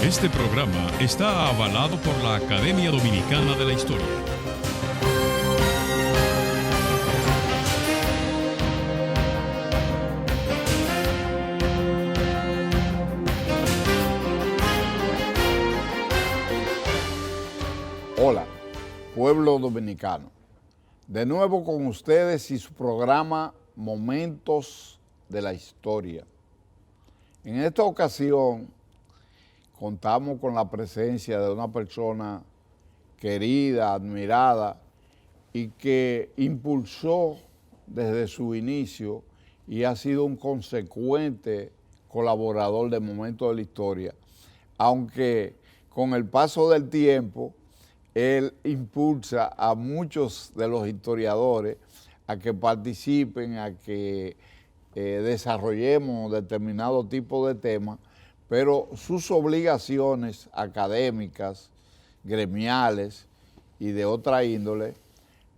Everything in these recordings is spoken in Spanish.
Este programa está avalado por la Academia Dominicana de la Historia. Hola, pueblo dominicano. De nuevo con ustedes y su programa Momentos de la Historia. En esta ocasión contamos con la presencia de una persona querida, admirada y que impulsó desde su inicio y ha sido un consecuente colaborador de Momentos de la Historia, aunque con el paso del tiempo él impulsa a muchos de los historiadores a que participen, a que desarrollemos determinado tipo de temas, pero sus obligaciones académicas, gremiales y de otra índole,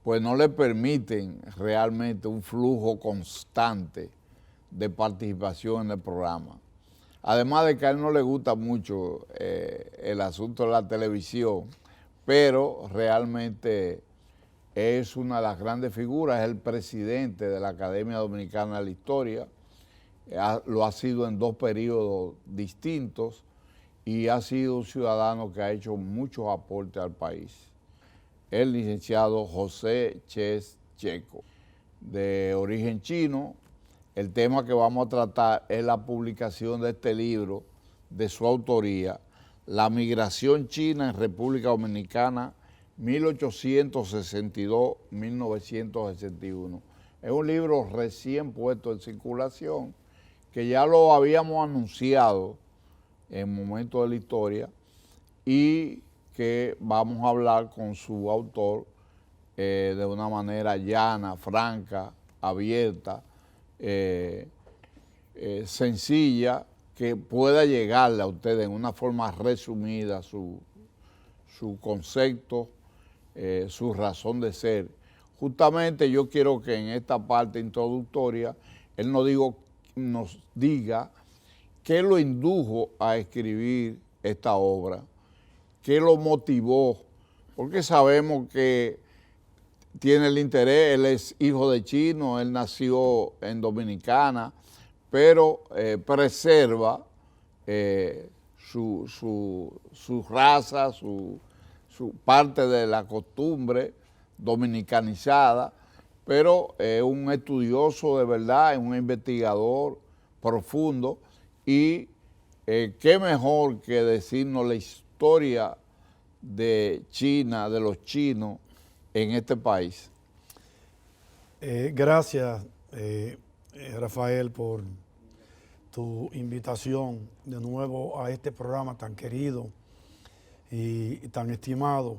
pues no le permiten realmente un flujo constante de participación en el programa. Además de que a él no le gusta mucho el asunto de la televisión, pero realmente es una de las grandes figuras, es el presidente de la Academia Dominicana de la Historia, lo ha sido en dos periodos distintos y ha sido un ciudadano que ha hecho muchos aportes al país. El licenciado José Ches Checo, de origen chino. El tema que vamos a tratar es la publicación de este libro de su autoría, La migración china en República Dominicana, 1862-1961. Es un libro recién puesto en circulación, que ya lo habíamos anunciado en Momentos de la Historia y que vamos a hablar con su autor de una manera llana, franca, abierta, sencilla, que pueda llegarle a ustedes en una forma resumida su concepto, su razón de ser. Justamente yo quiero que en esta parte introductoria él nos diga qué lo indujo a escribir esta obra, qué lo motivó, porque sabemos que tiene el interés, él es hijo de chino, él nació en Dominicana, pero preserva su raza, su parte de la costumbre dominicanizada, pero es un estudioso de verdad, es un investigador profundo y qué mejor que decirnos la historia de China, de los chinos en este país. Gracias, Rafael, por tu invitación de nuevo a este programa tan querido y tan estimado,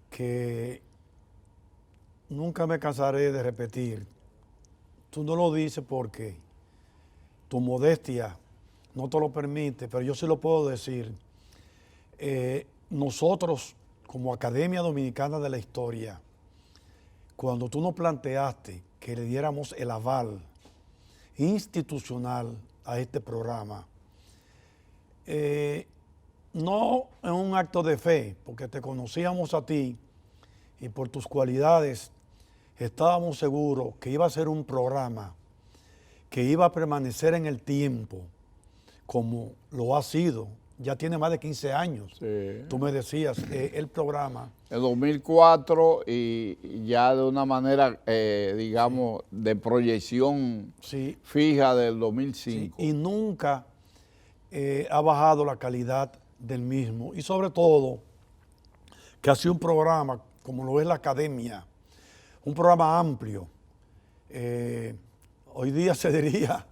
que nunca me cansaré de repetir. Tú no lo dices porque tu modestia no te lo permite, pero yo sí lo puedo decir. Nosotros, como Academia Dominicana de la Historia, cuando tú nos planteaste que le diéramos el aval institucional a este programa, no en un acto de fe, porque te conocíamos a ti y por tus cualidades estábamos seguros que iba a ser un programa que iba a permanecer en el tiempo, como lo ha sido. Ya tiene más de 15 años. Sí. Tú me decías, el programa. En 2004 y ya de una manera, digamos, de proyección fija del 2005. Sí. Y nunca ha bajado la calidad del mismo. Y sobre todo, que ha sido un programa, como lo es la Academia, un programa amplio. Hoy día se diría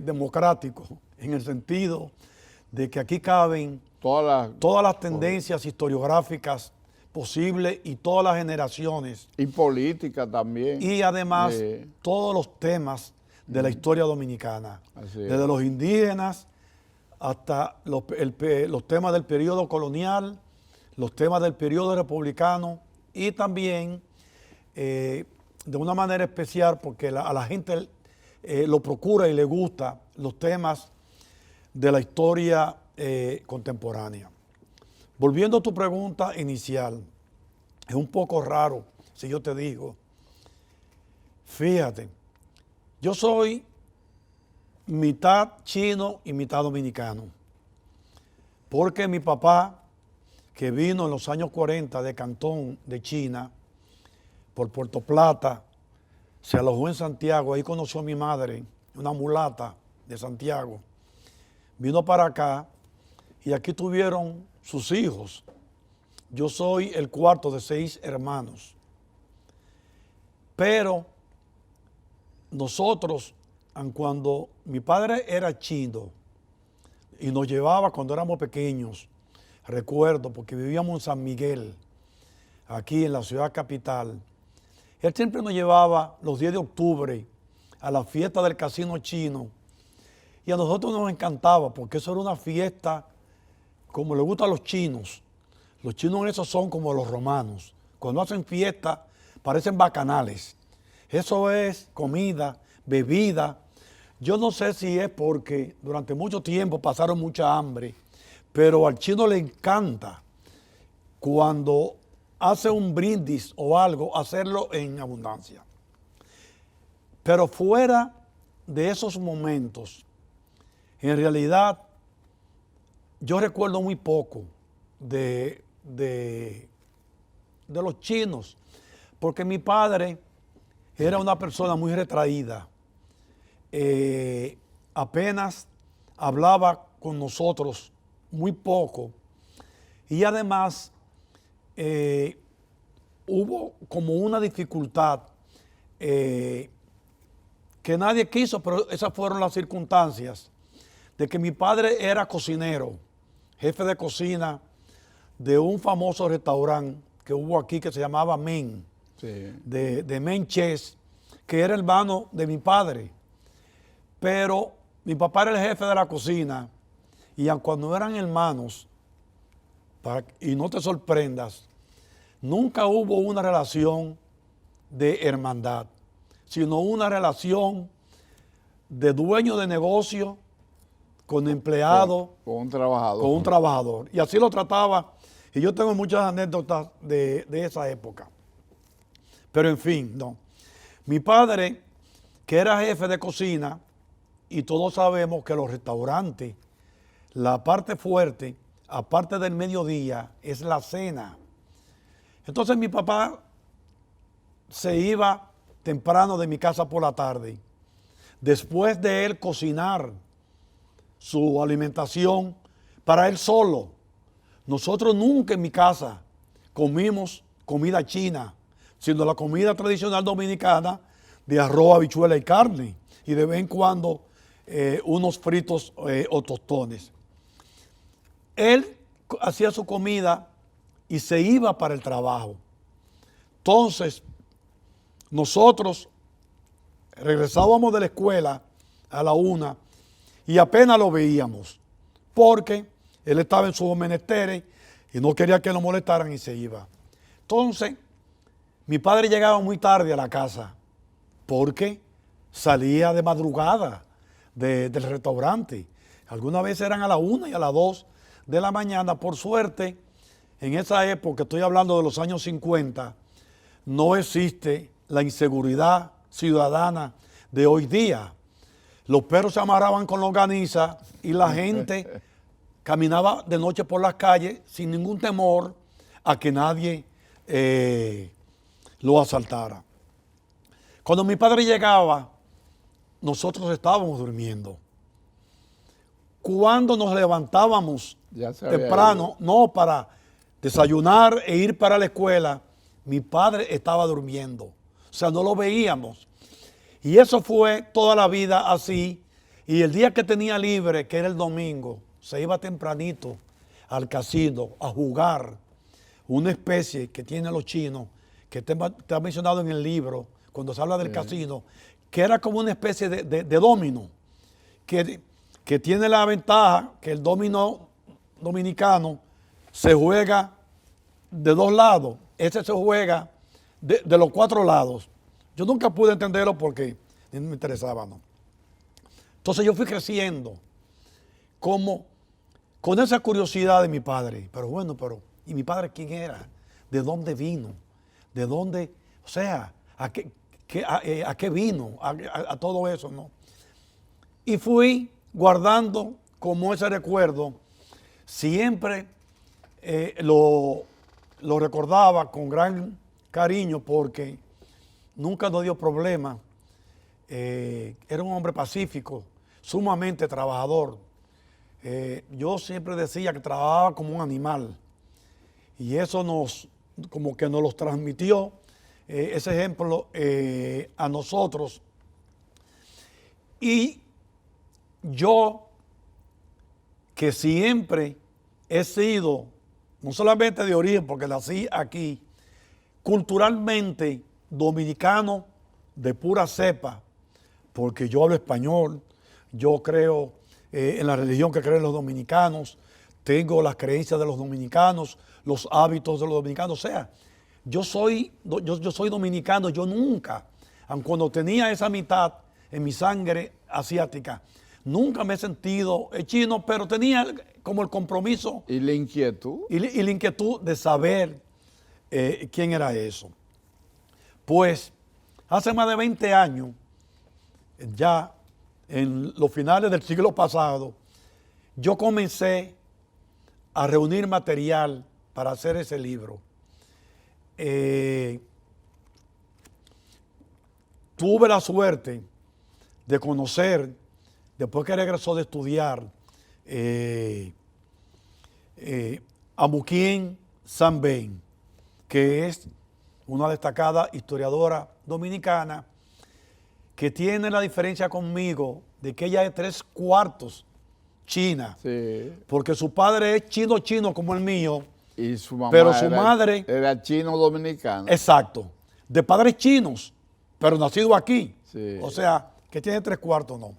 democrático, en el sentido de que aquí caben todas las tendencias historiográficas posibles y todas las generaciones. Y política también. Y además todos los temas de la historia dominicana. Desde los indígenas hasta los temas del periodo colonial, los temas del periodo republicano y también de una manera especial, porque a la gente lo procura y le gusta, los temas de la historia contemporánea. Volviendo a tu pregunta inicial, es un poco raro si yo te digo, fíjate, yo soy mitad chino y mitad dominicano, porque mi papá, que vino en los años 40 de Cantón de China, por Puerto Plata, se alojó en Santiago, ahí conoció a mi madre, una mulata de Santiago, vino para acá y aquí tuvieron sus hijos. Yo soy el cuarto de 6 hermanos. Pero nosotros, cuando mi padre era chino y nos llevaba cuando éramos pequeños, recuerdo, porque vivíamos en San Miguel, aquí en la ciudad capital, él siempre nos llevaba los 10 de octubre a la fiesta del casino chino y a nosotros nos encantaba porque eso era una fiesta como le gusta a los chinos. Los chinos esos son como los romanos. Cuando hacen fiesta parecen bacanales. Eso es comida, bebida. Yo no sé si es porque durante mucho tiempo pasaron mucha hambre, pero al chino le encanta cuando hace un brindis o algo, hacerlo en abundancia. Pero fuera de esos momentos, en realidad, yo recuerdo muy poco de los chinos, porque mi padre era una persona muy retraída. Apenas hablaba con nosotros muy poco y además hubo como una dificultad que nadie quiso, pero esas fueron las circunstancias de que mi padre era cocinero, jefe de cocina de un famoso restaurante que hubo aquí que se llamaba Men, Sí. de Men Chess, que era hermano de mi padre. Pero mi papá era el jefe de la cocina y aun cuando eran hermanos, y no te sorprendas, nunca hubo una relación de hermandad, sino una relación de dueño de negocio con empleado, Con un trabajador. con un trabajador. Y así lo trataba. Y yo tengo muchas anécdotas de esa época. Pero en fin, no. Mi padre, que era jefe de cocina, y todos sabemos que los restaurantes, la parte fuerte, aparte del mediodía, es la cena. Entonces mi papá se iba temprano de mi casa por la tarde. Después de él cocinar su alimentación para él solo. Nosotros nunca en mi casa comimos comida china, sino la comida tradicional dominicana de arroz, habichuela y carne, y de vez en cuando unos fritos o tostones. Él hacía su comida y se iba para el trabajo. Entonces, nosotros regresábamos de la escuela a la 1 y apenas lo veíamos, porque él estaba en sus menesteres y no quería que lo molestaran y se iba. Entonces, mi padre llegaba muy tarde a la casa, porque salía de madrugada del restaurante. Algunas veces eran a la 1 y a las 2 de la mañana. Por suerte, en esa época, estoy hablando de los años 50, no existe la inseguridad ciudadana de hoy día. Los perros se amarraban con longaniza y la gente caminaba de noche por las calles sin ningún temor a que nadie lo asaltara. Cuando mi padre llegaba, nosotros estábamos durmiendo. Cuando nos levantábamos temprano, no para desayunar e ir para la escuela, mi padre estaba durmiendo. O sea, no lo veíamos. Y eso fue toda la vida así. Y el día que tenía libre, que era el domingo, se iba tempranito al casino a jugar una especie que tienen los chinos, que te ha mencionado en el libro, cuando se habla del casino, que era como una especie de dominó, que tiene la ventaja que el dominó dominicano se juega de 2 lados. Ese se juega de los 4 lados. Yo nunca pude entenderlo porque no me interesaba, ¿no? Entonces yo fui creciendo como con esa curiosidad de mi padre. Pero bueno, ¿y mi padre quién era? ¿De dónde vino? ¿De dónde? O sea, ¿a qué vino? A todo eso, ¿no? Y fui guardando como ese recuerdo. Siempre lo recordaba con gran cariño porque nunca nos dio problema. Era un hombre pacífico, sumamente trabajador. Yo siempre decía que trabajaba como un animal y eso como que nos los transmitió ese ejemplo a nosotros. Y yo, que siempre he sido, no solamente de origen, porque nací aquí, culturalmente dominicano de pura cepa, porque yo hablo español, yo creo en la religión que creen los dominicanos, tengo las creencias de los dominicanos, los hábitos de los dominicanos, o sea, yo soy dominicano, yo nunca, aun cuando tenía esa mitad en mi sangre asiática, nunca me he sentido chino, pero tenía como el compromiso. ¿Y la inquietud? Y la inquietud de saber quién era eso. Pues hace más de 20 años, ya en los finales del siglo pasado, yo comencé a reunir material para hacer ese libro. Tuve la suerte de conocer, después que regresó de estudiar, a Muquien Sanben, que es una destacada historiadora dominicana, que tiene la diferencia conmigo de que ella es 3/4 china, Sí. porque su padre es chino como el mío, Y su mamá pero su madre era chino-dominicana. exacto, de padres chinos, pero nacido aquí. Sí. O sea, que tiene 3/4, no.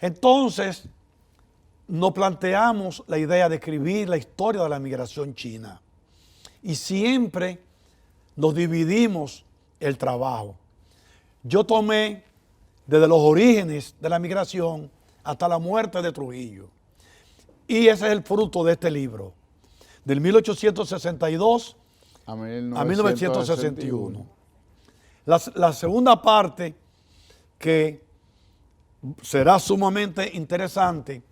Entonces, nos planteamos la idea de escribir la historia de la migración china. Y siempre nos dividimos el trabajo. Yo tomé desde los orígenes de la migración hasta la muerte de Trujillo. Y ese es el fruto de este libro, del 1862 a a 1961. 1961. La segunda parte, que será sumamente interesante,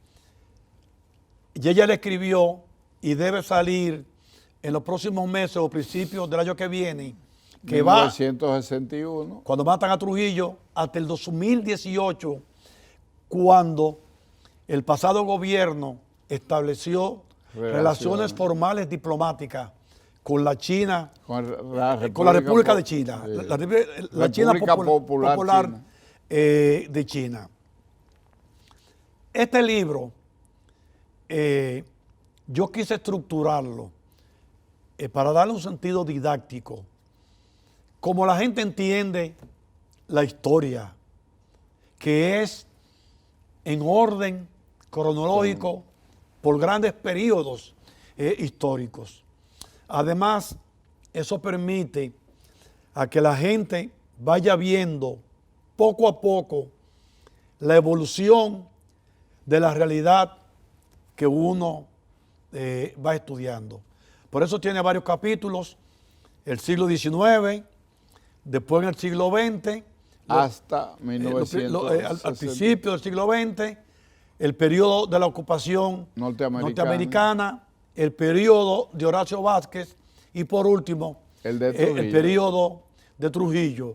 y ella la escribió y debe salir en los próximos meses o principios del año que viene, que va 1961. cuando matan a Trujillo, hasta el 2018, cuando el pasado gobierno estableció relaciones formales diplomáticas con la China, con la República de China, sí. la China República Popular China. De China. Este libro, yo quise estructurarlo para darle un sentido didáctico, como la gente entiende la historia, que es en orden cronológico por grandes periodos históricos. Además, eso permite a que la gente vaya viendo poco a poco la evolución de la realidad que uno va estudiando. Por eso tiene varios capítulos, el siglo XIX, después en el siglo XX, hasta 1960. al principio del siglo XX, el periodo de la ocupación norteamericana, el periodo de Horacio Vázquez y por último el periodo de Trujillo,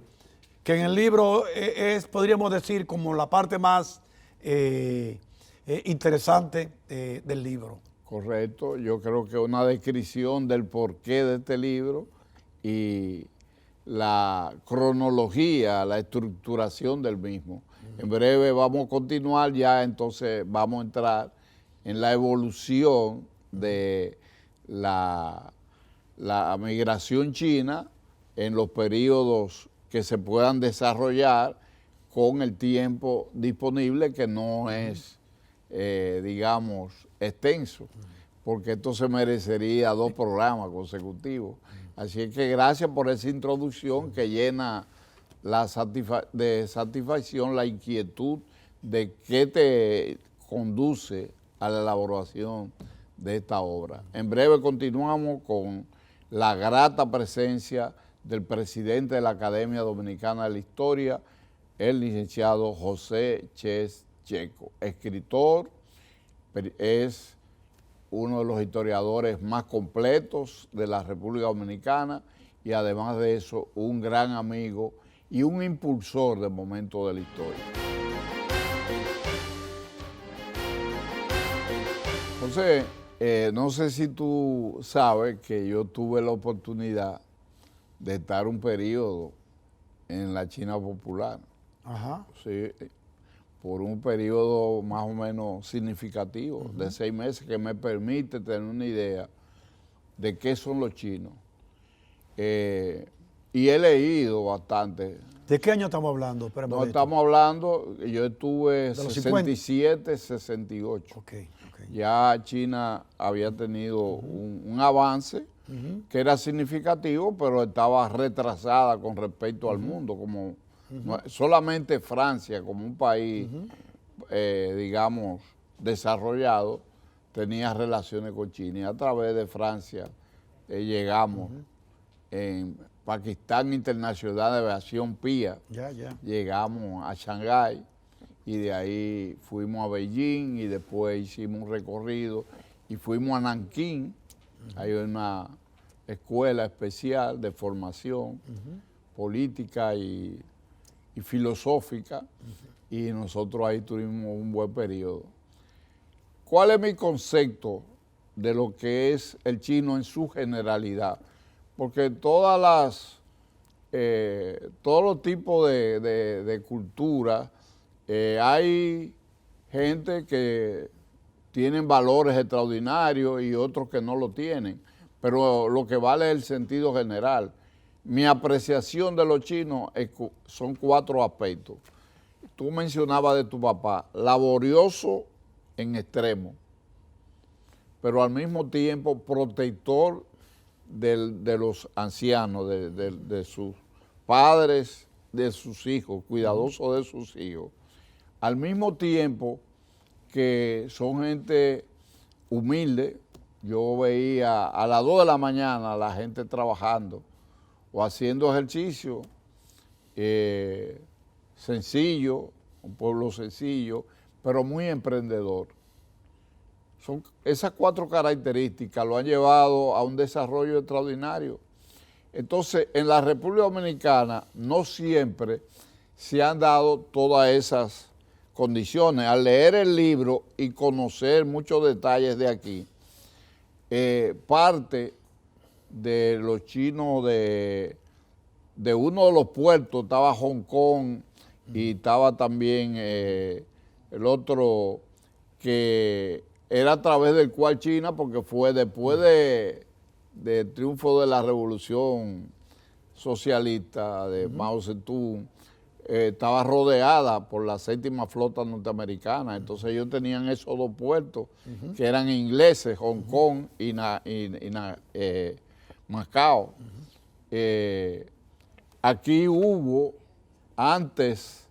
que en el libro es, podríamos decir, como la parte más interesante del libro. Correcto, yo creo que una descripción del porqué de este libro y la cronología, la estructuración del mismo. En breve vamos a continuar, ya entonces vamos a entrar en la evolución de la migración china en los periodos que se puedan desarrollar con el tiempo disponible, que no es, digamos, extenso, porque esto se merecería 2 programas consecutivos. Así que gracias por esa introducción que llena de satisfacción la inquietud de qué te conduce a la elaboración de esta obra. En breve continuamos con la grata presencia del presidente de la Academia Dominicana de la Historia, el licenciado José Ches Checo, escritor, es uno de los historiadores más completos de la República Dominicana y además de eso un gran amigo y un impulsor del momento de la historia. José, no sé si tú sabes que yo tuve la oportunidad de estar un periodo en la China popular. Ajá. Sí, por un periodo más o menos significativo, de 6 meses, que me permite tener una idea de qué son los chinos. Y he leído bastante. ¿De qué año estamos hablando? Espérame, No estamos hablando, yo estuve ¿De los 67, 68. Ok. Ya China había tenido un avance que era significativo, pero estaba retrasada con respecto al mundo, como solamente Francia, como un país, digamos, desarrollado, tenía relaciones con China. Y a través de Francia llegamos en Pakistán Internacional de Aviación PIA, llegamos a Shanghái y de ahí fuimos a Beijing y después hicimos un recorrido y fuimos a Nankín. Hay una escuela especial de formación política y filosófica y nosotros ahí tuvimos un buen periodo. ¿Cuál es mi concepto de lo que es el chino en su generalidad? Porque todos los tipos de cultura, hay gente que tienen valores extraordinarios y otros que no lo tienen, pero lo que vale es el sentido general. Mi apreciación de los chinos son 4 aspectos. Tú mencionabas de tu papá, laborioso en extremo, pero al mismo tiempo protector de los ancianos, de sus padres, de sus hijos, cuidadoso de sus hijos. Al mismo tiempo que son gente humilde. Yo veía a las 2 de la mañana a la gente trabajando o haciendo ejercicio, sencillo, un pueblo sencillo, pero muy emprendedor. Esas 4 características lo han llevado a un desarrollo extraordinario. Entonces, en la República Dominicana no siempre se han dado todas esas condiciones. Al leer el libro y conocer muchos detalles de aquí, parte de los chinos de uno de los puertos, estaba Hong Kong y estaba también el otro que era a través del cual China, porque fue después del triunfo de la revolución socialista de Mao Zedong, estaba rodeada por la 7ª flota norteamericana. Entonces ellos tenían esos 2 puertos que eran ingleses, Hong Kong y Macao. Aquí hubo, antes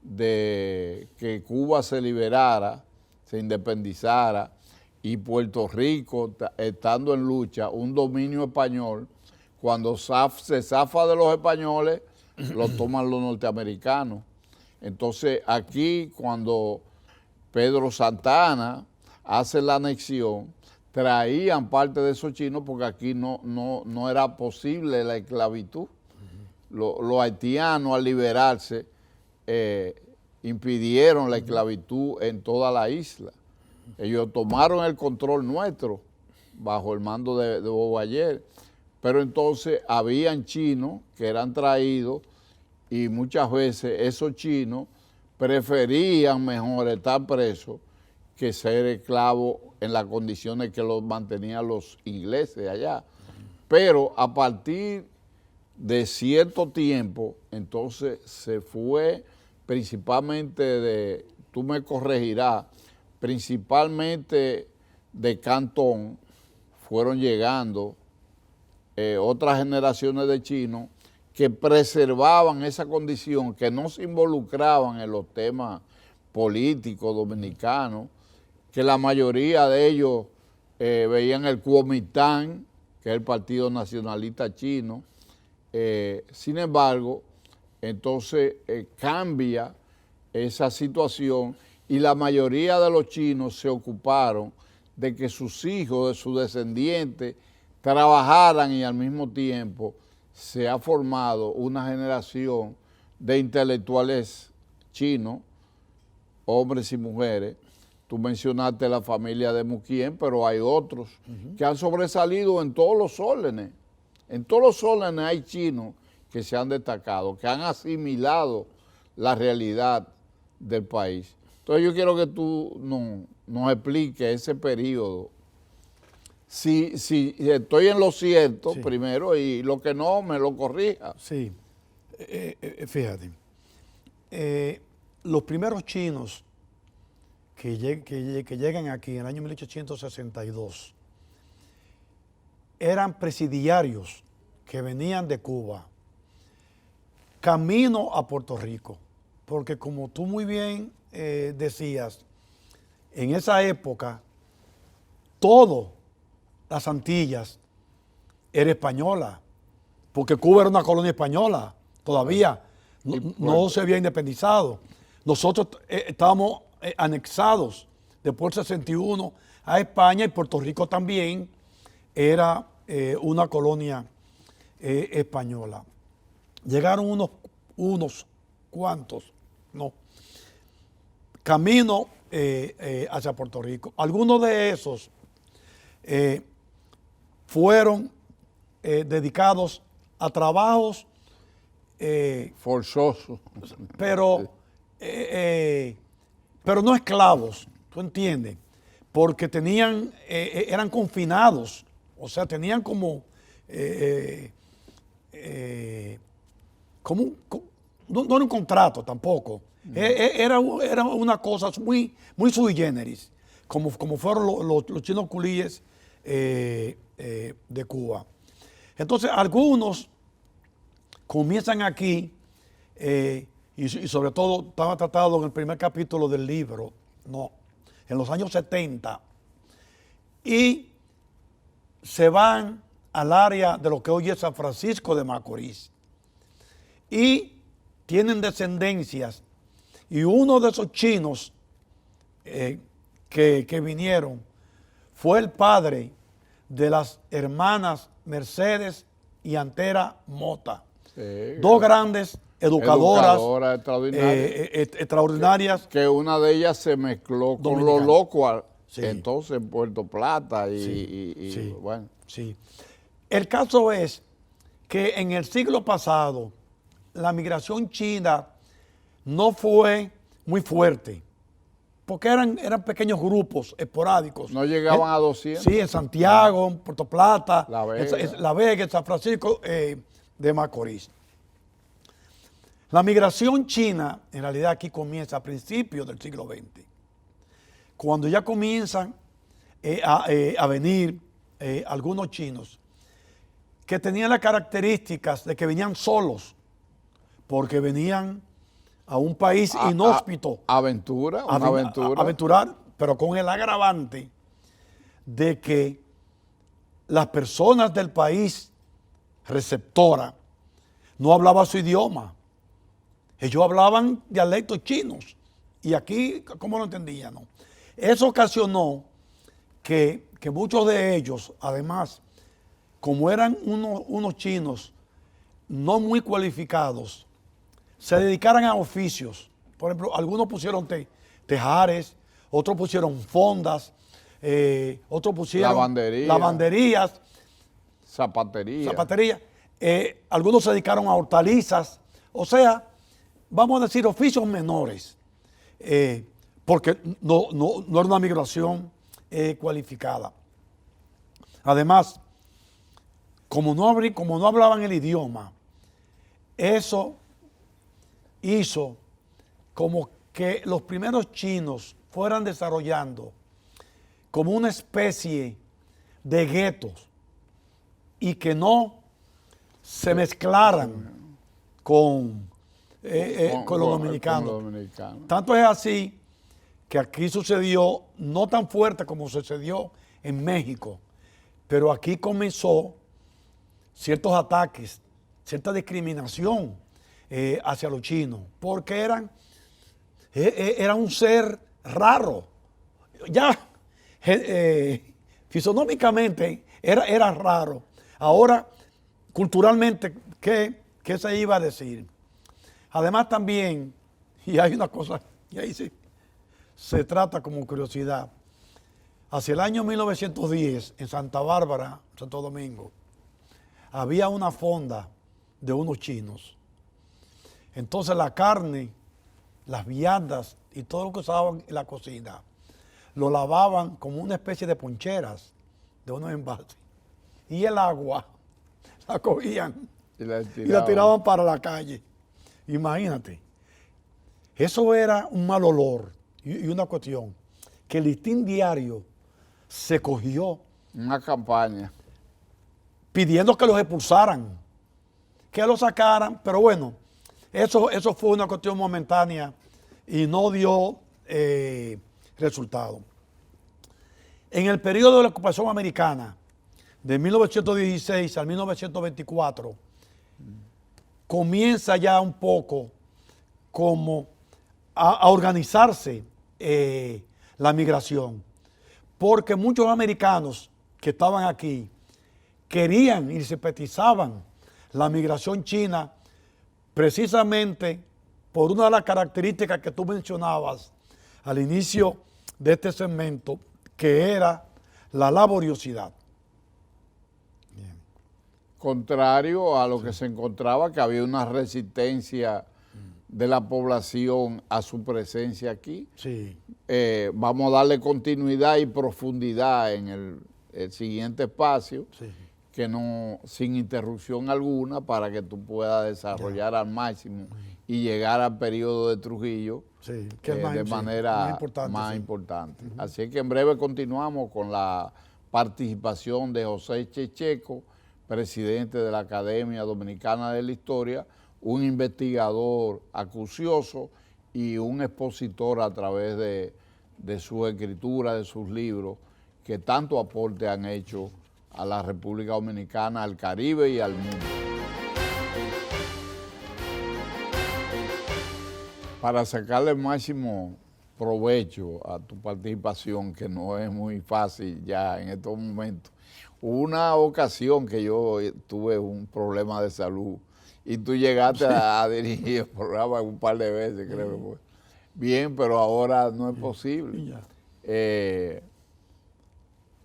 de que Cuba se liberara, se independizara, y Puerto Rico, estando en lucha, un dominio español, cuando se zafa de los españoles, lo toman los norteamericanos. Entonces aquí, cuando Pedro Santana hace la anexión, traían parte de esos chinos porque aquí no era posible la esclavitud. Los haitianos, al liberarse, impidieron la esclavitud en toda la isla. Ellos tomaron el control nuestro bajo el mando de Bobayer, pero entonces habían chinos que eran traídos y muchas veces esos chinos preferían mejor estar presos que ser esclavos en las condiciones que los mantenían los ingleses allá. Pero a partir de cierto tiempo, entonces se fue principalmente tú me corregirás, principalmente de Cantón, fueron llegando otras generaciones de chinos que preservaban esa condición, que no se involucraban en los temas políticos dominicanos que la mayoría de ellos veían el Kuomintang, que es el Partido Nacionalista Chino. Sin embargo, entonces cambia esa situación y la mayoría de los chinos se ocuparon de que sus hijos, de sus descendientes, trabajaran y al mismo tiempo se ha formado una generación de intelectuales chinos, hombres y mujeres. Tú mencionaste la familia de Muquien, pero hay otros que han sobresalido en todos los órdenes. En todos los órdenes hay chinos que se han destacado, que han asimilado la realidad del país. Entonces yo quiero que tú nos expliques ese periodo. Si estoy en lo cierto, sí, primero, y lo que no, me lo corrija. Sí, fíjate, los primeros chinos que llegan aquí en el año 1862 eran presidiarios que venían de Cuba, camino a Puerto Rico, porque como tú muy bien decías, en esa época todo las Antillas era española, porque Cuba era una colonia española, todavía no se había independizado. Nosotros estábamos anexados después del 61 a España y Puerto Rico también era una colonia española. Llegaron unos cuantos, camino hacia Puerto Rico. Algunos de esos fueron dedicados a trabajos forzosos, pero no esclavos, ¿tú entiendes? Porque eran confinados, o sea, tenían como no era un contrato tampoco, era una cosa muy sui generis, como fueron los chinos culíes de Cuba. Entonces algunos comienzan aquí, y sobre todo estaba tratado en el primer capítulo del libro, en los años 70, y se van al área de lo que hoy es San Francisco de Macorís, y tienen descendencias, y uno de esos chinos que vinieron fue el padre de las hermanas Mercedes y Antera Mota, sí, dos grandes educadoras extraordinarias. Que una de ellas se mezcló con los locos, sí, entonces en Puerto Plata sí. Bueno. Sí. El caso es que en el siglo pasado la migración china no fue muy fuerte, porque eran pequeños grupos esporádicos. No llegaban a 200. Sí, en Santiago, en Puerto Plata, La Vega, en San Francisco de Macorís. La migración china, en realidad aquí comienza a principios del siglo XX, cuando ya comienzan a venir algunos chinos que tenían las características de que venían solos, porque venían a un país inhóspito. Aventurar, pero con el agravante de que las personas del país receptora no hablaban su idioma. Ellos hablaban dialectos chinos. Y aquí, ¿cómo lo entendían? ¿No? Eso ocasionó que muchos de ellos, además, como eran unos chinos no muy cualificados, se dedicaran a oficios. Por ejemplo, algunos pusieron tejares, otros pusieron fondas, otros pusieron lavanderías, zapatería. Algunos se dedicaron a hortalizas, o sea, vamos a decir oficios menores, porque no era una migración cualificada. Además, como no hablaban el idioma, eso hizo como que los primeros chinos fueran desarrollando como una especie de guetos y que no se mezclaran con los dominicanos. Tanto es así que aquí sucedió no tan fuerte como sucedió en México, pero aquí comenzó ciertos ataques, cierta discriminación hacia los chinos, porque era un ser raro. Ya fisonómicamente era raro. Ahora, culturalmente, ¿qué se iba a decir? Además también, y hay una cosa, y ahí sí, se trata como curiosidad, hacia el año 1910, en Santa Bárbara, Santo Domingo, había una fonda de unos chinos. Entonces la carne, las viandas y todo lo que usaban en la cocina, lo lavaban como una especie de poncheras de unos envases. Y el agua la cogían y la tiraban para la calle. Imagínate. Eso era un mal olor y una cuestión que el Listín Diario se cogió. Una campaña. Pidiendo que los expulsaran, que los sacaran, pero bueno, eso fue una cuestión momentánea y no dio resultado. En el periodo de la ocupación americana, de 1916 al 1924, comienza ya un poco como a organizarse la migración, porque muchos americanos que estaban aquí querían y se petizaban la migración china precisamente por una de las características que tú mencionabas al inicio de este segmento, que era la laboriosidad. Bien. Contrario a lo que se encontraba, que había una resistencia de la población a su presencia aquí. Sí. Vamos a darle continuidad y profundidad en el siguiente espacio, sí, que no, sin interrupción alguna, para que tú puedas desarrollar al máximo y llegar al periodo de Trujillo, sí, que de manera más importante. Así que en breve continuamos con la participación de José Checheco, presidente de la Academia Dominicana de la Historia, un investigador acucioso y un expositor a través de su escritura, de sus libros, que tanto aporte han hecho a la República Dominicana, al Caribe y al mundo. Para sacarle el máximo provecho a tu participación, que no es muy fácil ya en estos momentos, hubo una ocasión que yo tuve un problema de salud y tú llegaste a dirigir el programa un par de veces, creo que fue. Bien, pero ahora no es posible.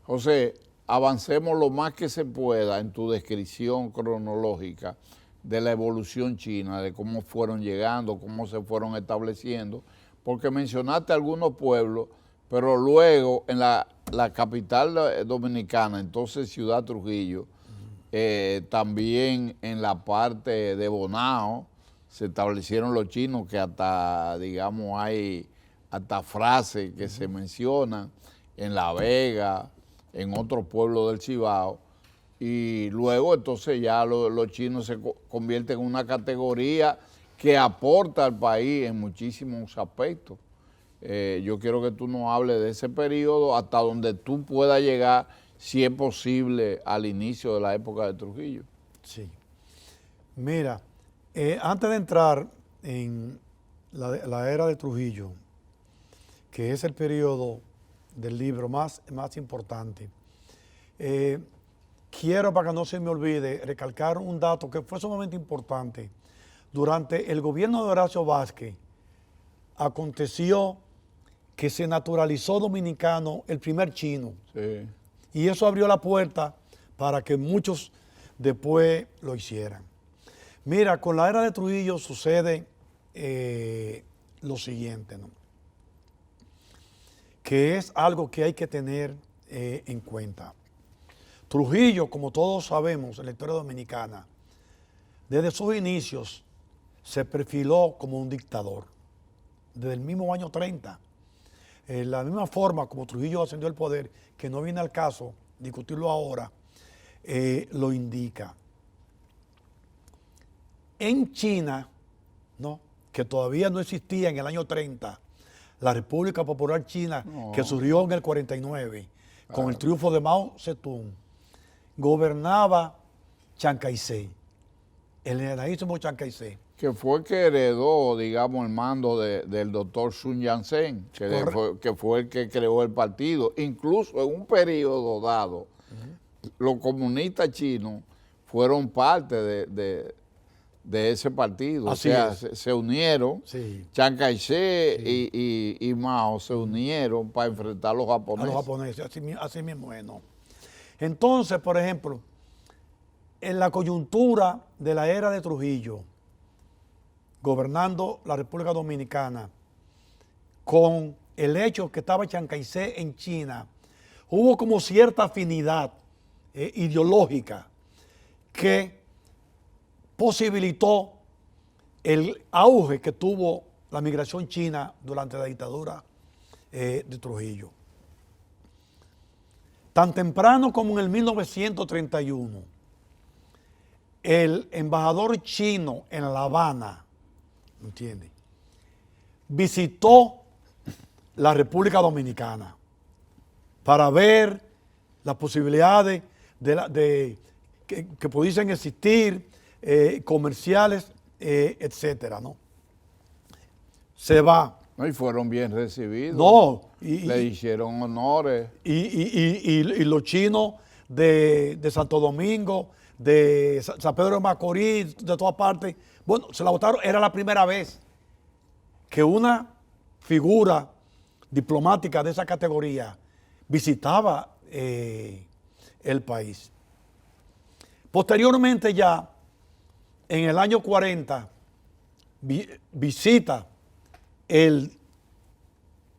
José, avancemos lo más que se pueda en tu descripción cronológica de la evolución china, de cómo fueron llegando, cómo se fueron estableciendo, porque mencionaste algunos pueblos, pero luego en la capital dominicana, entonces Ciudad Trujillo, también en la parte de Bonao se establecieron los chinos, que hasta, digamos, hay hasta frases que se mencionan en La Vega, en otros pueblos del Cibao, y luego entonces ya los chinos se convierten en una categoría que aporta al país en muchísimos aspectos. Yo quiero que tú nos hables de ese periodo hasta donde tú puedas llegar, si es posible, al inicio de la época de Trujillo. Sí. Mira, antes de entrar en la era de Trujillo, que es el periodo del libro más importante, quiero, para que no se me olvide, recalcar un dato que fue sumamente importante. Durante el gobierno de Horacio Vázquez aconteció que se naturalizó dominicano el primer chino. Sí. Y eso abrió la puerta para que muchos después lo hicieran. Mira, con la era de Trujillo sucede lo siguiente, ¿no? Que es algo que hay que tener en cuenta. Trujillo, como todos sabemos en la historia dominicana, desde sus inicios se perfiló como un dictador. Desde el mismo año 30. La misma forma como Trujillo ascendió al poder, que no viene al caso discutirlo ahora, lo indica. En China, ¿no?, que todavía no existía en el año 30 la República Popular China, que surgió en el 49, con el triunfo de Mao Zedong, gobernaba Chiang Kai-shek, el generalísimo Chiang Kai-shek. Que fue el que heredó, digamos, el mando del doctor Sun Yat-sen, que fue el que creó el partido. Incluso en un periodo dado, los comunistas chinos fueron parte de ese partido. Así o sea, es. se unieron, Sí. Chiang Kai-shek y Mao se unieron para enfrentar a los A japoneses. los japoneses, así mismo es, ¿no? Entonces, por ejemplo, en la coyuntura de la era de Trujillo, gobernando la República Dominicana, con el hecho que estaba Chiang Kai-shek en China, hubo como cierta afinidad ideológica que posibilitó el auge que tuvo la migración china durante la dictadura de Trujillo. Tan temprano como en el 1931, el embajador chino en La Habana, ¿entiendes?, visitó la República Dominicana para ver las posibilidades que pudiesen existir, comerciales, etcétera, ¿no? Se va. No, y fueron bien recibidos. No. Le hicieron honores. Y los chinos de Santo Domingo, de San Pedro de Macorís, de todas partes, bueno, se la votaron. Era la primera vez que una figura diplomática de esa categoría visitaba el país. Posteriormente ya, en el año 40, visita el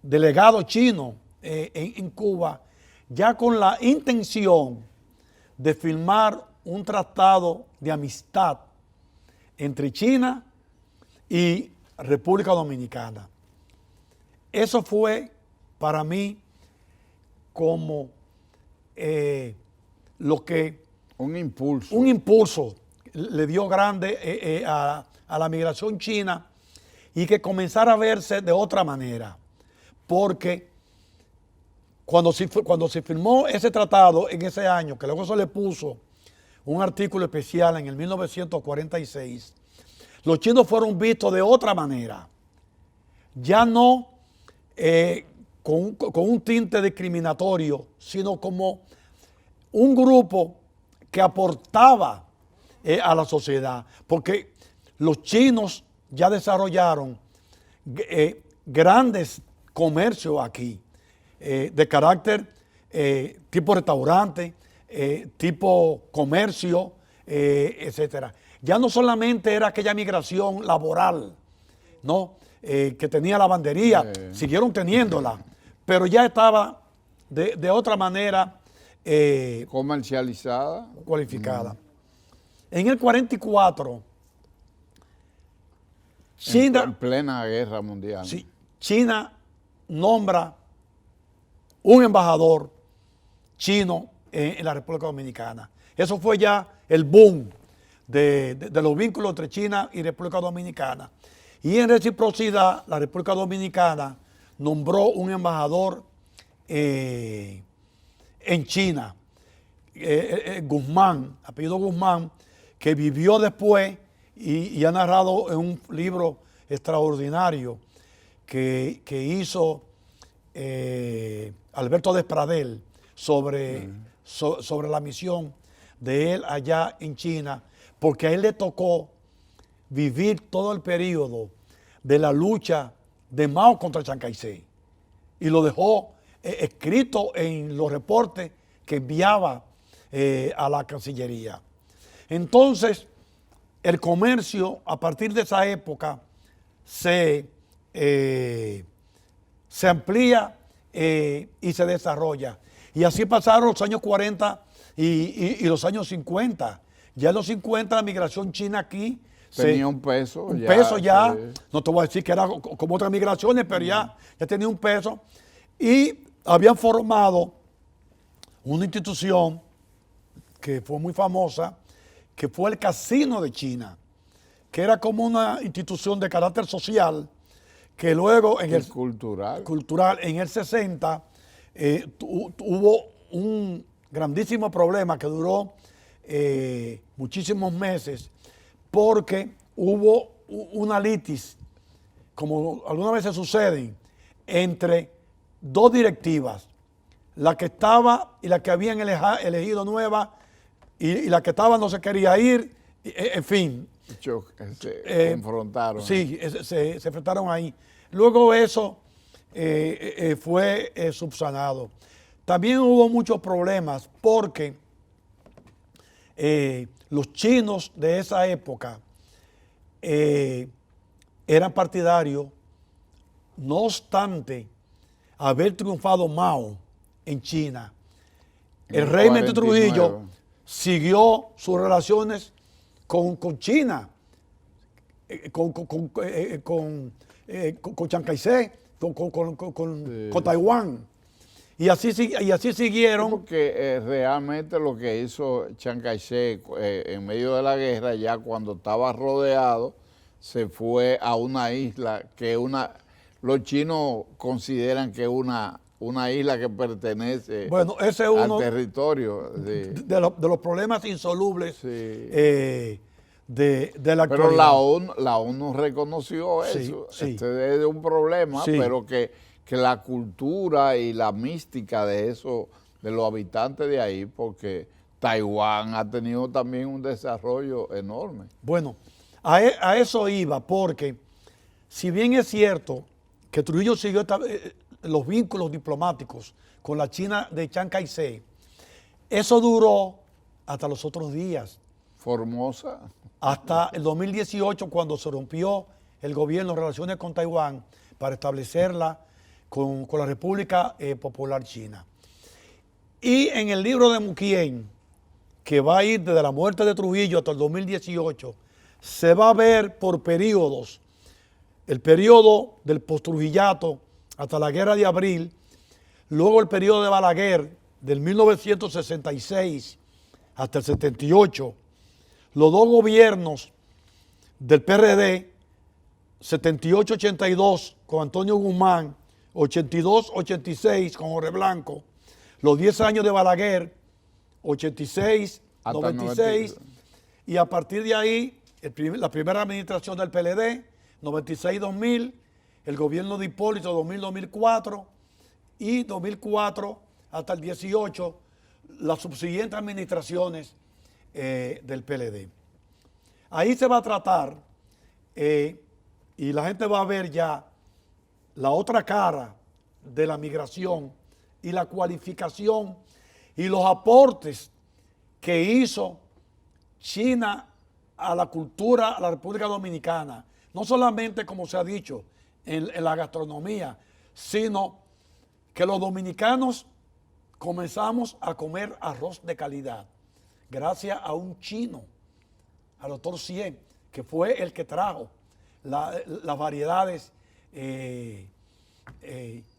delegado chino en Cuba, ya con la intención de firmar un tratado de amistad entre China y República Dominicana. Eso fue para mí como lo que Un impulso. un impulso le dio grande a la migración china y que comenzara a verse de otra manera. Porque cuando se firmó ese tratado en ese año, que luego se le puso un artículo especial en el 1946, los chinos fueron vistos de otra manera. Ya no con un tinte discriminatorio, sino como un grupo que aportaba a la sociedad, porque los chinos ya desarrollaron grandes comercios aquí, de carácter tipo restaurante, tipo comercio, etcétera. Ya no solamente era aquella migración laboral, ¿no?, que tenía lavandería, siguieron teniéndola, pero ya estaba de otra manera comercializada. Cualificada. En el 44, China, En plena guerra mundial. sí, China nombra un embajador chino en la República Dominicana. Eso fue ya el boom de los vínculos entre China y República Dominicana. Y en reciprocidad, la República Dominicana nombró un embajador en China, Guzmán, apellido Guzmán, que vivió después y ha narrado en un libro extraordinario que hizo Alberto Despradel sobre la misión de él allá en China, porque a él le tocó vivir todo el periodo de la lucha de Mao contra Chiang Kai-shek y lo dejó escrito en los reportes que enviaba a la Cancillería. Entonces, el comercio a partir de esa época se amplía y se desarrolla. Y así pasaron los años 40 y los años 50. Ya en los 50 la migración china aquí tenía un peso. Un ya, peso ya, sí. no te voy a decir que era como otras migraciones, pero ya tenía un peso. Y habían formado una institución que fue muy famosa, que fue el Casino de China, que era como una institución de carácter social que luego en el cultural, en el 60 hubo un grandísimo problema que duró muchísimos meses porque hubo una litis, como algunas veces suceden, entre dos directivas, la que estaba y la que habían elegido nueva, y la que estaba no se quería ir, en fin. Se confrontaron. Sí, se enfrentaron ahí. Luego eso fue subsanado. También hubo muchos problemas porque los chinos de esa época eran partidarios, no obstante haber triunfado Mao en China. El régimen de Trujillo siguió sus relaciones con China, con Chiang Kai-shek, con Taiwán. Y así siguieron. Porque realmente lo que hizo Chiang Kai-shek en medio de la guerra, ya cuando estaba rodeado, se fue a una isla que los chinos consideran que es una isla que pertenece ese es uno al territorio. De los problemas insolubles de la actualidad. Pero la ONU reconoció eso. Sí. Este es un problema, Sí. pero que la cultura y la mística de eso, de los habitantes de ahí, porque Taiwán ha tenido también un desarrollo enorme. Bueno, a eso iba, porque si bien es cierto que Trujillo siguió los vínculos diplomáticos con la China de Chiang Kai-shek, eso duró hasta los otros días. Formosa. Hasta el 2018, cuando se rompió el gobierno en relaciones con Taiwán para establecerla con la República Popular China. Y en el libro de Muquien, que va a ir desde la muerte de Trujillo hasta el 2018, se va a ver por periodos, el periodo del postrujillato hasta la Guerra de Abril, luego el periodo de Balaguer, del 1966 hasta el 78, los dos gobiernos del PRD, 78-82 con Antonio Guzmán, 82-86 con Jorge Blanco, los 10 años de Balaguer, 86-96, y a partir de ahí, la primera administración del PLD, 96-2000, el gobierno de Hipólito, 2000-2004, y 2004 hasta el 18, las subsiguientes administraciones del PLD. Ahí se va a tratar, y la gente va a ver ya la otra cara de la migración y la cualificación y los aportes que hizo China a la cultura, a la República Dominicana, no solamente como se ha dicho en la gastronomía, sino que los dominicanos comenzamos a comer arroz de calidad gracias a un chino, al doctor Cien, que fue el que trajo las variedades y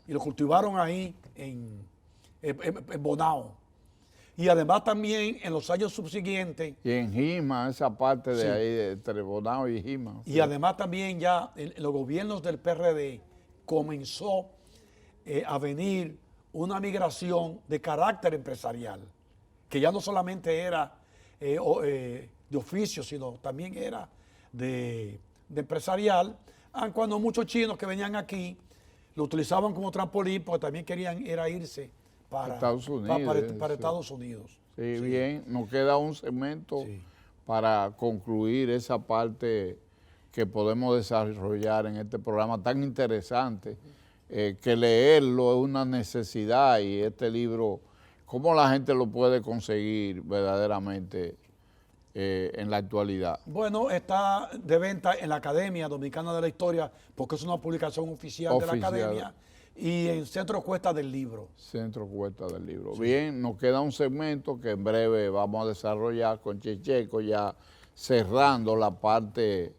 lo cultivaron ahí en Bonao. Y además también en los años subsiguientes. Y en Jima, esa parte de ahí, entre Bonao y Jima. Y además también ya en los gobiernos del PRD comenzó a venir una migración de carácter empresarial, que ya no solamente era de oficio, sino también era de empresarial, cuando muchos chinos que venían aquí lo utilizaban como trampolín, porque también querían irse para Estados Unidos. Para Estados Unidos. Sí, bien, nos queda un segmento para concluir esa parte que podemos desarrollar en este programa tan interesante, que leerlo es una necesidad, y este libro, ¿cómo la gente lo puede conseguir verdaderamente en la actualidad? Bueno, está de venta en la Academia Dominicana de la Historia, porque es una publicación oficial de la Academia, y en Centro Cuesta del Libro. Centro Cuesta del Libro. Sí. Bien, nos queda un segmento que en breve vamos a desarrollar con Checheco, ya cerrando la parte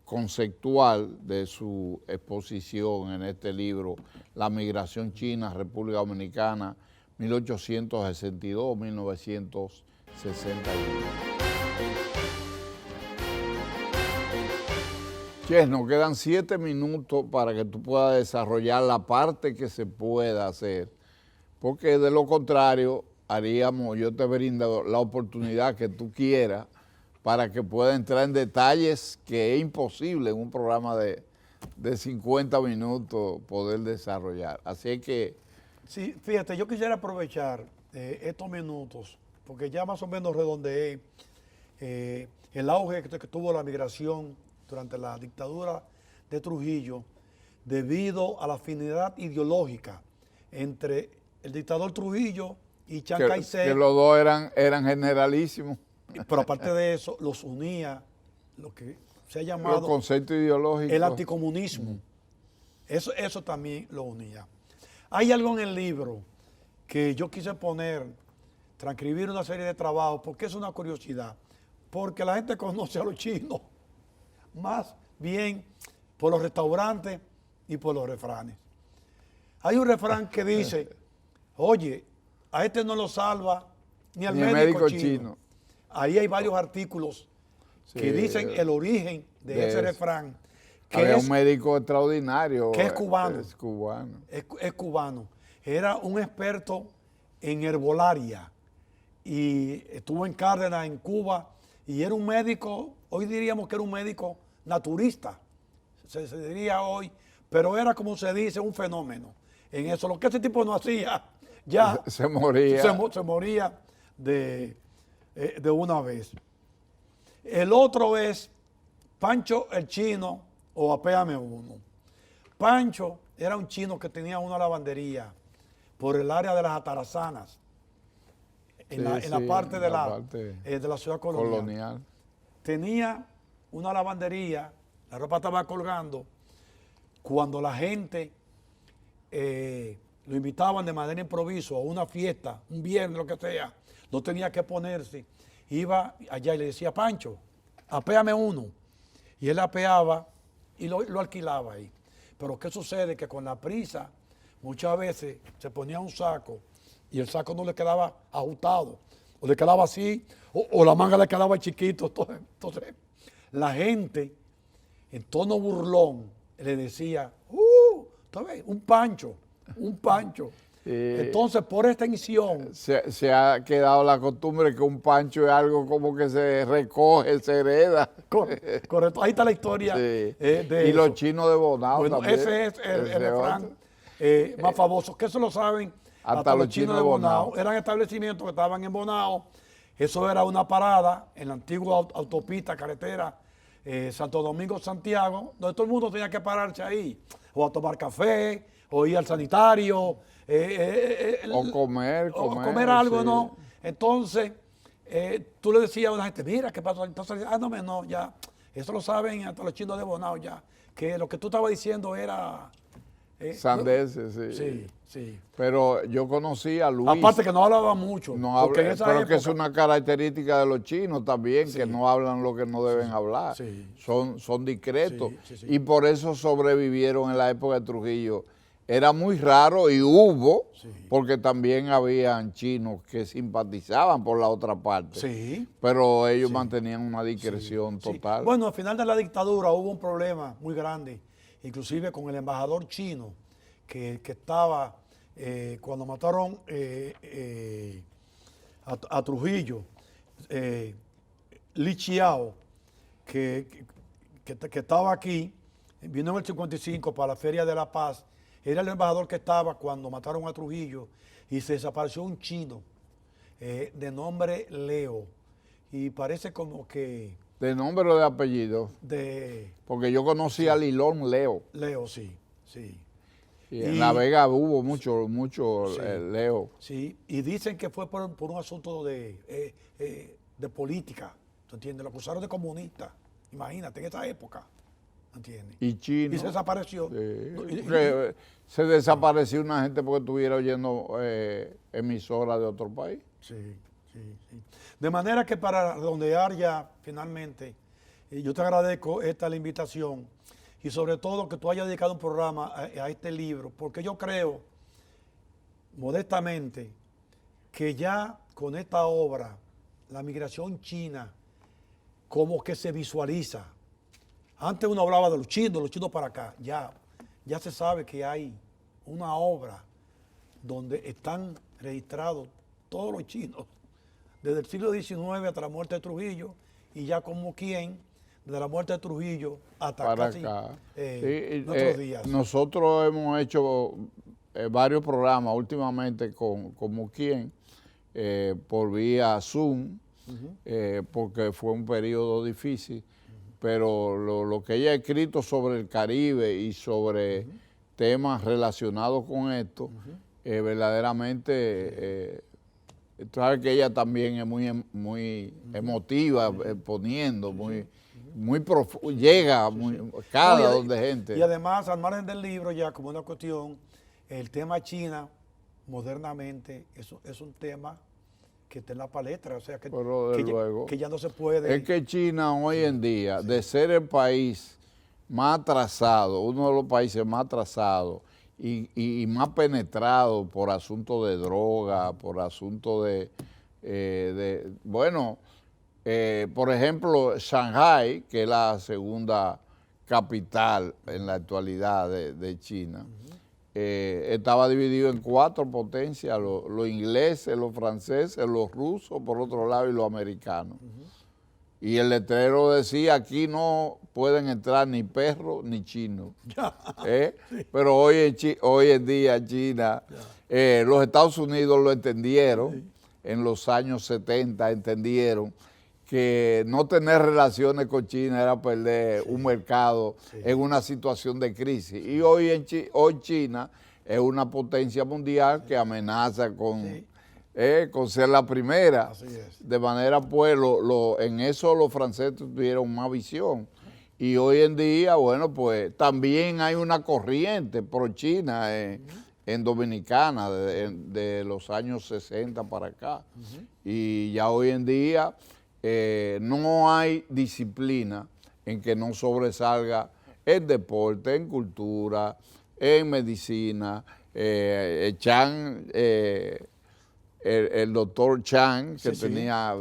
conceptual de su exposición en este libro, La migración china, República Dominicana, 1862-1961. Che, nos quedan 7 minutos para que tú puedas desarrollar la parte que se pueda hacer, porque de lo contrario yo te brindo la oportunidad que tú quieras para que pueda entrar en detalles que es imposible en un programa de 50 minutos poder desarrollar. Así que... Sí, fíjate, yo quisiera aprovechar estos minutos, porque ya más o menos redondeé el auge que tuvo la migración durante la dictadura de Trujillo, debido a la afinidad ideológica entre el dictador Trujillo y Chiang Kai-shek. Que los dos eran generalísimos. Pero aparte de eso, los unía lo que se ha llamado los conceptos ideológicos. el anticomunismo. Eso también lo unía. Hay algo en el libro que yo quise poner, transcribir una serie de trabajos, porque es una curiosidad. Porque la gente conoce a los chinos más bien por los restaurantes y por los refranes. Hay un refrán que dice, oye, a este no lo salva ni al médico chino. Ahí hay varios artículos que dicen el origen de ese refrán. Que había un médico extraordinario. Que es cubano. Es cubano. Es cubano. Era un experto en herbolaria y estuvo en Cárdenas, en Cuba, y era un médico, hoy diríamos que era un médico naturista, se diría hoy, pero era, como se dice, un fenómeno en eso. Lo que ese tipo no hacía, ya se moría. Se moría de una vez. El otro es Pancho el Chino o Apéame Uno. Pancho era un chino que tenía una lavandería por el área de las Atarazanas, en la parte de la ciudad colonial. Tenía una lavandería, la ropa estaba colgando. Cuando la gente lo invitaban de manera improviso a una fiesta, un viernes, lo que sea, no tenía que ponerse, iba allá y le decía, Pancho, apéame uno. Y él apeaba y lo alquilaba ahí. Pero ¿qué sucede? Que con la prisa, muchas veces se ponía un saco y el saco no le quedaba ajustado, o le quedaba así, o la manga le quedaba chiquito. Entonces, la gente, en tono burlón, le decía, un pancho, un pancho. Entonces, por extensión... Se ha quedado la costumbre que un pancho es algo como que se recoge, se hereda. Correcto, ahí está la historia de y eso. los chinos de Bonao bueno, también. ese es el refrán más famoso, que eso lo saben hasta los chinos de Bonao. Eran establecimientos que estaban en Bonao. Eso era una parada en la antigua autopista, carretera Santo Domingo-Santiago, donde todo el mundo tenía que pararse ahí, o a tomar café, o ir al sanitario, o comer algo, sí. ¿no? Entonces, tú le decías a una gente, mira, ¿qué pasó? Entonces, no, ya, eso lo saben hasta los chinos de Bonao ya, que lo que tú estabas diciendo era... sandeces, sí. Sí. Pero yo conocí a Luis. Aparte que no hablaba mucho. No habla, pero época, que es una característica de los chinos también, que no hablan lo que no deben hablar. Sí. Son discretos. Sí. Y por eso sobrevivieron en la época de Trujillo. Era muy raro y hubo, porque también habían chinos que simpatizaban por la otra parte. Sí. Pero ellos mantenían una discreción total. Bueno, al final de la dictadura hubo un problema muy grande, inclusive con el embajador chino que estaba cuando mataron a Trujillo, Li Chiao, que estaba aquí, vino en el 55 para la Feria de la Paz. Era el embajador que estaba cuando mataron a Trujillo y se desapareció un chino de nombre Leo. Y parece como que... ¿De nombre o de apellido? Porque yo conocí a Lilón Leo. Leo, sí. Y en La Vega hubo mucho Leo. Sí, y dicen que fue por un asunto de política, ¿tú entiendes? Lo acusaron de comunista, imagínate, en esa época. ¿Entiendes? Y chino. Y se desapareció. Se desapareció una gente porque estuviera oyendo emisoras de otro país. Sí. De manera que para redondear ya finalmente, yo te agradezco la invitación y sobre todo que tú hayas dedicado un programa a este libro, porque yo creo, modestamente, que ya con esta obra, la migración china, como que se visualiza. Antes uno hablaba de los chinos para acá. Ya se sabe que hay una obra donde están registrados todos los chinos, desde el siglo XIX hasta la muerte de Trujillo, y ya como quien, desde la muerte de Trujillo hasta para casi acá. nuestros días. Nosotros hemos hecho varios programas últimamente con Muquien por vía Zoom, porque fue un periodo difícil, pero lo que ella ha escrito sobre el Caribe y sobre temas relacionados con esto, verdaderamente, tú sabes que ella también es muy emotiva, poniendo, llega cada donde gente. Y además, al margen del libro, ya como una cuestión, el tema China, modernamente, eso es un tema que está en la palestra, o sea, que ya no se puede. Es que China hoy en día, de ser el país más atrasado, uno de los países más atrasados y más penetrado por asuntos de droga, por asuntos por ejemplo, Shanghái, que es la segunda capital en la actualidad de China, estaba dividido en 4 potencias, los ingleses, los franceses, los rusos, por otro lado, y los americanos. Y el letrero decía, aquí no pueden entrar ni perros ni chinos. Pero hoy en día China, los Estados Unidos lo entendieron, en los años 70 entendieron que no tener relaciones con China era perder un mercado en una situación de crisis. Y hoy China es una potencia mundial que amenaza con ser la primera. Así es. De manera, pues, en eso los franceses tuvieron más visión. Y hoy en día, bueno, pues también hay una corriente pro-China en Dominicana de los años 60 para acá. Y ya hoy en día no hay disciplina en que no sobresalga el deporte, en cultura, en medicina. El doctor Chang, que tenía...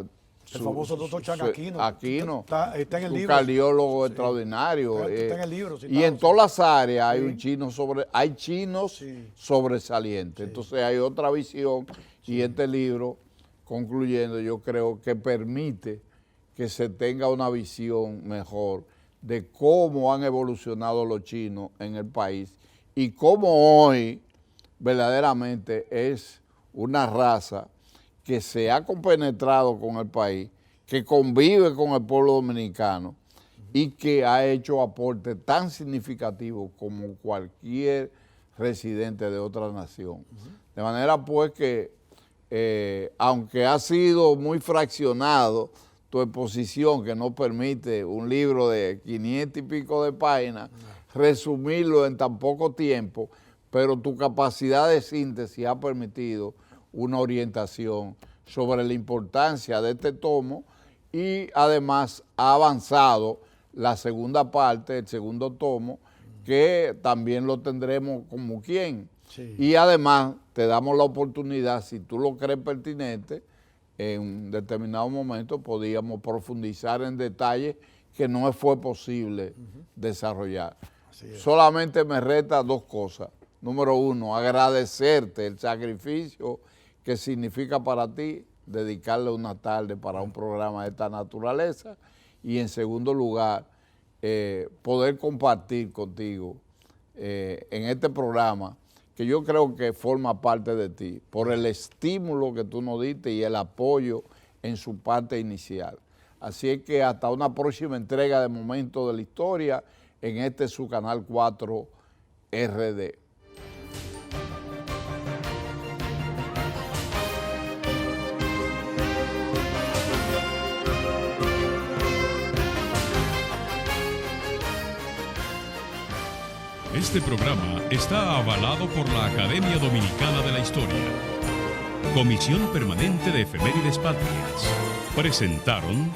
El famoso doctor Chang Aquino. Está en el un libro. cardiólogo extraordinario. Está en el libro. Y en todas las áreas hay hay chinos sobresalientes. Entonces hay otra visión y este libro, concluyendo, yo creo que permite que se tenga una visión mejor de cómo han evolucionado los chinos en el país y cómo hoy verdaderamente es una raza que se ha compenetrado con el país, que convive con el pueblo dominicano y que ha hecho aportes tan significativos como cualquier residente de otra nación. De manera pues que, aunque ha sido muy fraccionado tu exposición, que no permite un libro de 500 y pico de páginas, resumirlo en tan poco tiempo, pero tu capacidad de síntesis ha permitido una orientación sobre la importancia de este tomo y además ha avanzado la segunda parte, el segundo tomo, que también lo tendremos como quien. Y además te damos la oportunidad, si tú lo crees pertinente, en un determinado momento podíamos profundizar en detalles que no fue posible desarrollar. Solamente me resta 2 cosas. Número 1, agradecerte el sacrificio que significa para ti dedicarle una tarde para un programa de esta naturaleza. Y en segundo lugar, poder compartir contigo en este programa, que yo creo que forma parte de ti, por el estímulo que tú nos diste y el apoyo en su parte inicial. Así es que hasta una próxima entrega de Momentos de la Historia en este su Canal 4 RD. Este programa está avalado por la Academia Dominicana de la Historia. Comisión Permanente de Efemérides Patrias. Presentaron